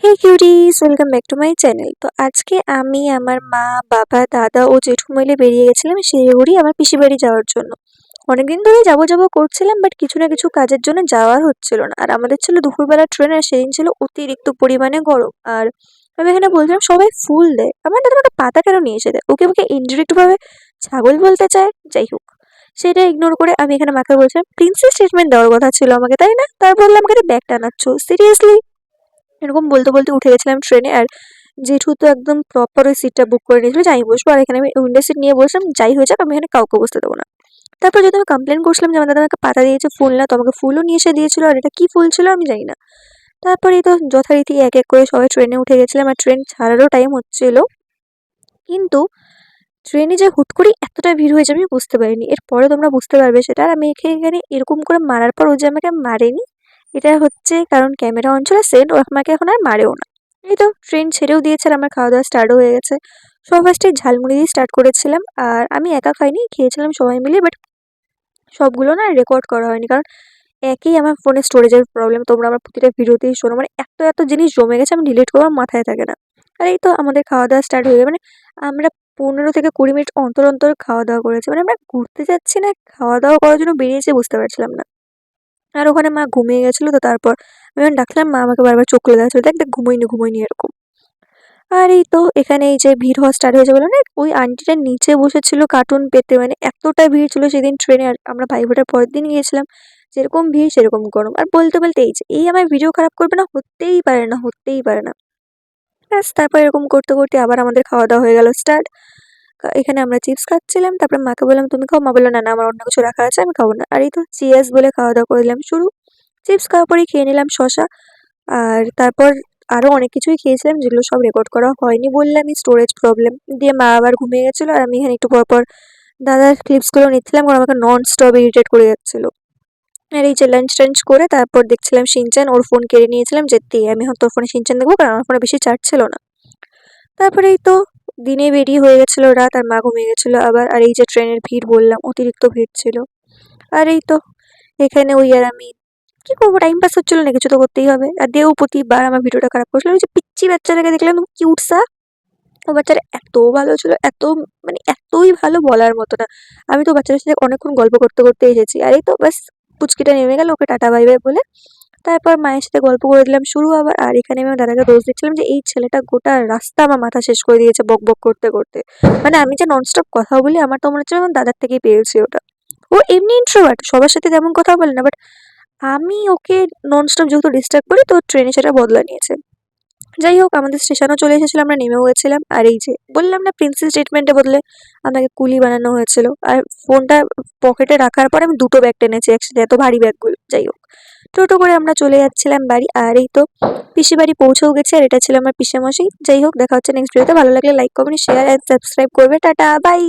Hey curious, welcome back to my channel. তো আজকে আমি আমার মা, বাবা, দাদা ও জেঠু মিলে বেরিয়ে গেছিলাম শিলিগুড়ি আমার পিসি বাড়ি যাওয়ার জন্য। অনেকদিন ধরেই যাবো যাবো করছিলাম, বাট কিছু না কিছু কাজের জন্য যাওয়া হচ্ছিল না। আর আমাদের ছিল দুপুরবেলা ট্রেন, আর সেদিন ছিল অতিরিক্ত পরিমাণে গরম। আর আমি এখানে বলছিলাম সবাই ফুল দেয়, আমার দাদা একটা পাতা কেন নিয়ে এসে দেয়, ওকে আমাকে ইনডিরেক্ট ভাবে ছাগল বলতে চায়। যাই হোক, সেটা ইগনোর করে আমি এখানে মাকে বলছিলাম প্রিন্সেস ট্রিটমেন্ট দেওয়ার কথা ছিল আমাকে, তাই না? তার বললাম আমাকে ব্যাগ টানাচ্ছ সিরিয়াসলি? এরকম বলতে বলতে উঠে গেছিলাম ট্রেনে। আর জেঠু তো একদম প্রপার ওই সিটটা বুক করে নিয়েছিল যে আমি বসবো, আর এখানে আমি উইন্ডো সিট নিয়ে বসলাম, যাই হয়ে যাক আমি এখানে কাউকে বসতে দেবো না। তারপর যদি আমি কমপ্লেন করছিলাম যে আমার দাদা আমাকে পাতা দিয়েছে ফুল না, তো আমাকে ফুলও নিয়ে এসে দিয়েছিল, আর এটা কি ফুল ছিল আমি জানি না। তারপরেই তো যথারীতি এক এক করে সবাই ট্রেনে উঠে গেছিলাম, আর ট্রেন ছাড়ারও টাইম হচ্ছিল। কিন্তু ট্রেনে যে হুট করে এতটা ভিড় হয়েছে আমি বুঝতে পারিনি, এরপরে তোমরা বুঝতে পারবে সেটা। আর আমি এখানে এরকম করে মারার পর ও যে আমাকে মারেনি, এটা হচ্ছে কারণ ক্যামেরা অন ছিল, সেন্ড ও আমাকে এখন আর মারেও না। এই তো ট্রেন ছেড়েও দিয়েছে আর আমার খাওয়া দাওয়া স্টার্টও হয়ে গেছে। সব ফার্স্টে ঝালমুড়ি দিয়ে স্টার্ট করেছিলাম, আর আমি একা খাইনি, খেয়েছিলাম সবাই মিলে। বাট সবগুলো না রেকর্ড করা হয়নি, কারণ একই আমার ফোনে স্টোরেজের প্রবলেম, তোমরা আমার প্রতিটা ভিডিওতেই শোনো, মানে এত এত জিনিস জমে গেছে আমি ডিলিট করবার মাথায় থাকে না। আর এই তো আমাদের খাওয়া দাওয়া স্টার্ট হয়ে যাবে, মানে আমরা 15 থেকে 20 মিনিট অন্তর অন্তর খাওয়া দাওয়া করেছি, মানে আমরা ঘুরতে যাচ্ছি না খাওয়া দাওয়া করার জন্য বেরিয়েছি বুঝতে পারছিলাম না। আর ওখানে মা ঘুমিয়ে গেছিলো, তো তারপর আমি যখন ডাকলাম মা আমাকে বারবার চোখ খুলে দেখাচ্ছিল, দেখ দেখ ঘুমোইনি ঘুমোইনি এরকম। আর এই তো এখানে এই যে ভিড় হওয়া স্টার্ট হয়েছে বলে না, ওই আন্টিটা নিচে বসেছিল কার্টুন পেতে, মানে এতটা ভিড় ছিল সেদিন ট্রেনে। আর আমরা ভাই ফোঁটার পরের দিন গিয়েছিলাম, যেরকম ভিড় সেরকম গরম। আর বলতে বলতে এই যে এই আমার ভিডিও খারাপ করবে না, হতেই পারে না, হতেই পারে না। ব্যাস তারপর এরকম করতে করতে আবার আমাদের খাওয়া দাওয়া হয়ে গেল স্টার্ট। এখানে আমরা চিপস খাচ্ছিলাম, তারপরে মাকে বললাম তুমি খাও, মা বললো না না আমার অন্য কিছু রাখা আছে আমি খাবো না। আর এই তো চিয়ার্স বলে খাওয়া দাওয়া করে দিলাম শুরু। চিপস খাওয়ার পরেই খেয়ে নিলাম শসা। আর তারপর আরও অনেক কিছুই খেয়েছিলাম যেগুলো সব রেকর্ড করা হয়নি, বললামই স্টোরেজ প্রবলেম দিয়ে। মা আবার ঘুমিয়ে গেছিলো, আর আমি এখানে একটু পর পর দাদার ক্লিপসগুলো নিচ্ছিলাম, কারণ আমাকে নন স্টপ ইরিটেট করে যাচ্ছিলো। আর এই যে লাঞ্চ টাঞ্চ করে তারপর দেখছিলাম শিনচান, ওর ফোন কেড়ে নিয়েছিলাম যে দে আমি এখন তোর ফোনে শিনচান দেখবো, কারণ আমার ফোনে বেশি চার্জ ছিল না। তারপরে এই তো দিনে বেরিয়ে হয়ে গেছিলো রাত, আর মা ঘুমিয়ে গেছিলো আবার। আর এই যে ট্রেনের ভিড় বললাম অতিরিক্ত ভিড় ছিল। আর এই তো এখানে ওই আর আমি কি করবো, টাইম পাস হচ্ছিল না, কিছু তো করতেই হবে। আর দেও প্রতিবার আমার ভিডিওটা খারাপ করছিল। ওই যে পিচ্চি বাচ্চাটাকে দেখলাম কিউট সা, ও বাচ্চাটা এত ভালো ছিল, এত মানে এতই ভালো বলার মতো না। আমি তো বাচ্চাটার সাথে অনেকক্ষণ গল্প করতে করতে এসেছি। আর এই তো ব্যাস পুচকিটা নেমে গেল, ওকে টাটা বাই বাই বলে তারপর মায়ের সাথে গল্প করে দিলাম শুরু আবার। আর এখানে আমি আমার দাদাকে দোষ দিচ্ছিলাম যে এই ছেলেটা গোটা রাস্তা আমার মাথা শেষ করে দিয়েছে বক বক করতে করতে। মানে আমি যে ননস্টপ কথা বলি, আমার তো মনে হচ্ছে আমার দাদার থেকেই পেয়েছি ওটা। ও এমনি ইন্ট্রোভার্ট, সবার সাথে তেমন কথা বলে না, বাট আমি ওকে ননস্টপ যেহেতু ডিস্টার্ব করি, তো ট্রেনে সেটা বদলা নিয়েছে। যাই হোক আমাদের স্টেশনও চলে এসেছিলো, আমরা নেমেও গেছিলাম। আর এই যে বললাম না প্রিন্সেস ট্রিটমেন্টের বদলে আমাকে কুলি বানানো হয়েছিল। আর ফোনটা পকেটে রাখার পর আমি দুটো ব্যাগ টেনেছি একসাথে, এত ভারী ব্যাগগুলো। যাই হোক, টোটো করে আমরা চলে যাচ্ছিলাম বাড়ি। আর এই তো পিসি বাড়ি পৌঁছেও গেছে, আর এটা ছিল আমার পিসেমশাই। যাই হোক, দেখা হচ্ছে নেক্সট ভিডিওতে। ভালো লাগলে like comment share and subscribe করবে। Tata by.